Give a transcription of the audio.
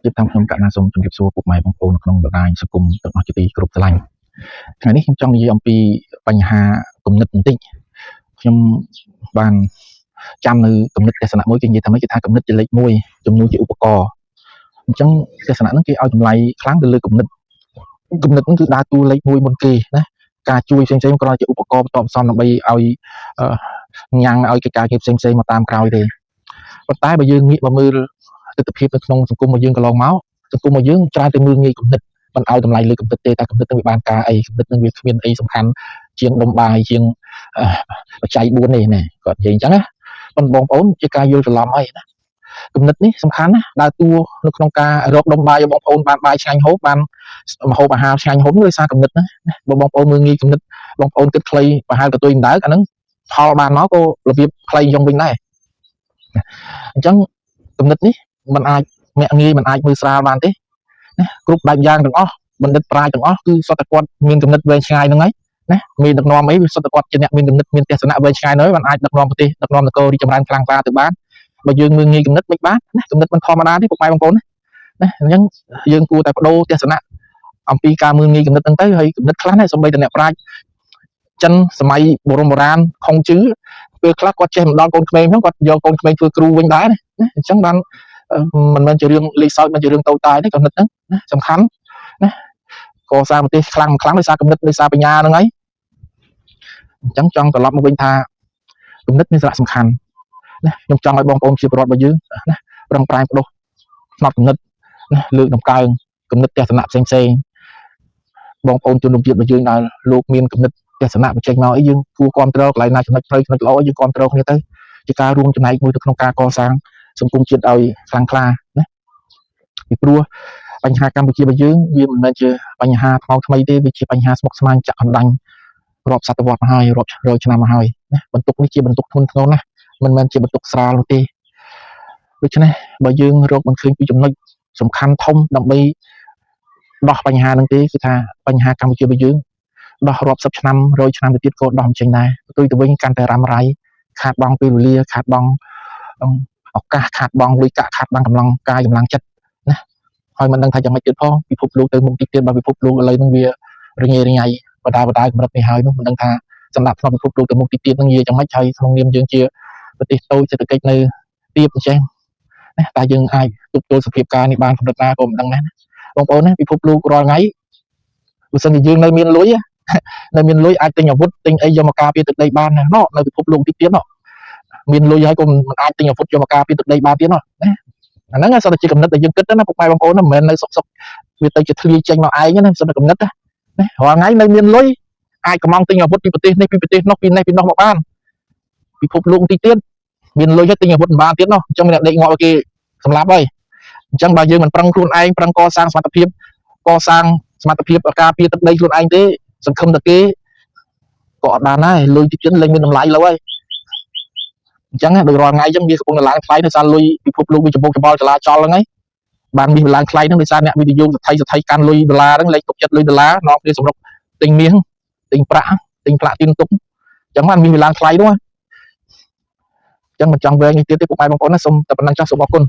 ជាតាមខ្ញុំកណាសូមជម្រាបសួរពុកម៉ែបងប្អូននៅក្នុងបណ្ដាញសង្គមទាំងអស់ជាទីគោរពស្រឡាញ់ថ្ងៃនេះខ្ញុំចង់និយាយអំពីបញ្ហាគំនិតបន្តិចខ្ញុំបានចាំនៅគំនិតទស្សនៈមួយគេនិយាយថាម៉េចគេថាគំនិតជាលេខ1ចំនួនជាឧបករណ៍អញ្ចឹងទស្សនៈហ្នឹងគេឲ្យតម្លៃខ្លាំងទៅលើគំនិតហ្នឹងគឺដើរតួលេខ1មុនគេណាការជួយផ្សេងៗគ្រាន់តែជាឧបករណ៍បន្ទាប់បន្សំដើម្បីឲ្យញ៉ាំងឲ្យកិច្ចការងារផ្សេងៗមកតាមក្រោយទេប៉ុន្តែបើយើងងាកមកមើលទស្សនវិជ្ជានៅក្នុងសង្គមរបស់យើងកន្លងមកសង្គមរបស់យើងច្រើនតែមើលងាយគំនិតមិនឲ្យតម្លៃលើគំនិតទេតែគំនិតនឹងវាបានការអីគំនិតនឹងវាគ្មានអីសំខាន់ជាងដុំបាយជាងបច្ច័យ4នេះណាគាត់និយាយអញ្ចឹងណាបងប្អូនជាការយល់ច្រឡំអីណាគំនិតនេះសំខាន់ណាដើរតួនៅក្នុងការរកដុំបាយរបស់បងប្អូនបានបាយឆ្ងាញ់ហូបបានម្ហូបអាហារឆ្ងាញ់ហូបដោយសារគំនិតណាបើបងប្អូនមើលងាយគំនិតបងប្អូនគិតខ្លីប្រហែលកតុយម្ដៅអាហ្នឹងផលបានមកក៏របៀបខ្លីយ៉ាងវិញដែរអញ្ចឹងគំនិតនេះมันអាចមាក់ងាយมันអាចមើលស្រាលបានទេណាគ្រប់បែបយ៉ាងទាំងអស់បណ្ឌិតប្រាជ្ញទាំងអស់គឺសុទ្ធតែគាត់មានគំនិតវែងឆ្ងាយហ្នឹងហើយណាមានដឹកនាំអីវាសុទ្ធតែគាត់ជាអ្នកមានគំនិតមានទស្សនៈវែងឆ្ងាយហ្នឹងបានអាចដឹកនាំប្រទេសដឹកនាំនគររីកចម្រើនខ្លាំងក្លាទៅបានបើយើងមើលងាយគំនិតមិនបានណាគំនិតមិនធម្មតាទេពុកម៉ែបងប្អូនណាអញ្ចឹងយើងគួរតែបដូរទស្សនៈអំពីការមើលងាយគំនិតហ្នឹងទៅហើយគំនិតខ្លះណាសូម្បីតែអ្នកប្រាជ្ញចិនសម័យបុរាណខុងជឺពេលខ្លះគាត់ចេះម្ដងកូនក្មេងហ្នឹងគាត់យកកូនក្មេងធ្វើគ្រូវិញដែរណាអញ្ចឹងបានមិនមែនជារឿងលេខសើចមិនជារឿងតូចតាចទេគំនិតហ្នឹងណាសំខាន់ណាកសាងប្រទេសខ្លាំងដោយសារគំនិតដោយសារបញ្ញាហ្នឹងហើយអញ្ចឹងចង់ត្រឡប់មកវិញថាគំនិតមានសារៈសំខាន់ណាខ្ញុំចង់ឲ្យបងប្អូនជាពលរដ្ឋរបស់យើងណាប្រឹងប្រែងបដិផ្នត់គំនិតណាលើកដំកើងគំនិតទស្សនៈផ្សេងបងប្អូនជនរួមជាតិរបស់យើងដែលលោកមានគំនិតទស្សនៈបញ្ចេញមកអីយើងគួរគ្រប់គ្រងកន្លែងណាចំណុចផ្លូវចំណុចល្អយើងគ្រប់គ្រងគ្នាទៅជាការរួមចំណែកមួយទៅក្នុងការកសាងសង្គមជាតិឲ្យខ្លាំងក្លាណាពីព្រោះបញ្ហាកម្ពុជារបស់យើងវាមិនមែនជាបញ្ហាថ្មីទេវាជាបញ្ហាស្មុគស្មាញចាក់អណ្ដាញរាប់សតវត្សមកហើយរាប់រយឆ្នាំមកហើយណាបន្ទុកនេះជាបន្ទុកធ្ងន់ធ្ងរណាស់មិនមែនជាបន្ទុកស្រាលនោះទេដូច្នេះបើយើងរកមិនឃើញពីចំណុចសំខាន់ធំដើម្បីដោះបញ្ហានឹងទេគឺថាបញ្ហាកម្ពុជារបស់យើងដោះរាប់សិបឆ្នាំ100ឆ្នាំទៅទៀតក៏ដោះមិនចេញដែរផ្ទុយទៅវិញកាន់តែរ៉ាំរ៉ៃខាតបង់ពេលវេលាខាតបង់ឱកាសខាតបង់លុយកាក់ខាតបង់កម្លាំងកាយកម្លាំងចិត្តណាហើយមិនដឹងថាយ៉ាងម៉េចទៀតផងពិភពលោកទៅមុខទីទៀតបើពិភពលោកឥឡូវហ្នឹងវារញ៉េរញ៉ៃបដាកម្រិតនេះហើយនោះមិនដឹងថាសម្រាប់ក្នុងពិភពលោកទៅមុខទីទៀតហ្នឹងនិយាយយ៉ាងម៉េចហើយក្នុងនាមយើងជាប្រទេសតូចសេដ្ឋកិច្ចនៅទាបអញ្ចឹងណាតែយើងអាចទប់ទល់សភាពការនេះបានកម្រិតណាក៏មិនដឹងដែរណាបងប្អូនណាពិភពលោករាល់ថ្ងៃបើសិនជាយើងនៅមានលុយអាចទិញអាវុធទិញអីយកមកការពារទឹកដីបានណានៅពិភពលោកទីទៀតមានលុយហើយក៏មិនអាចទិញអាវុធយកមកការពារទឹកដីបានទៀតណាអាហ្នឹងសិតតែជាគំនិតដែលយើងគិតណាពុកម៉ែបងប្អូនមិនមែននៅសុកវាទៅជាធ្លាយចេញមកឯងណាសិតតែគំនិតណារាល់ថ្ងៃនៅមានលុយអាចកំងទិញអាវុធពីប្រទេសនេះពីប្រទេសនោះពីនេះពីនោះមកបានពិភពលោកទីទៀតមានលុយហើយទិញអាវុធមិនបានទៀតអញ្ចឹងមានអ្នកដេកងាប់ឲ្យគេសម្លាប់ហើយអញ្ចឹងបើយើងមិនប្រឹងខ្លួនឯងប្រឹងកសាងសមត្ថភាពការពារទឹកដីខ្លួនឯងទេសង្ឃឹមតែគេក៏អត់បានដែរលុយទីទៀតលែងមានតម្លៃឡើយអញ្ចឹងដូចរាល់ថ្ងៃអញ្ចឹងវាកំពុងតែឡើងថ្លៃដោយសារលុយពិភពលោកវាច្បុកច្បល់ចលាចលហ្នឹងហើយបានមានឡើងថ្លៃហ្នឹងដោយសារអ្នកវិនិយោគសទ្ធិកាន់លុយដុល្លារហ្នឹងលេខទុកចិត្តលុយដុល្លារនាំគ្នាសម្រុកទិញមាសទិញប្រាក់ទិញផ្លាទីនទុកអញ្ចឹងបានមានឡើងថ្លៃនោះអញ្ចឹងមិនចង់វែងនេះទៀតទេពុកម៉ែបងប្អូនណាសូមតែប៉ុណ្្នឹងចាស់សូមអរគុណ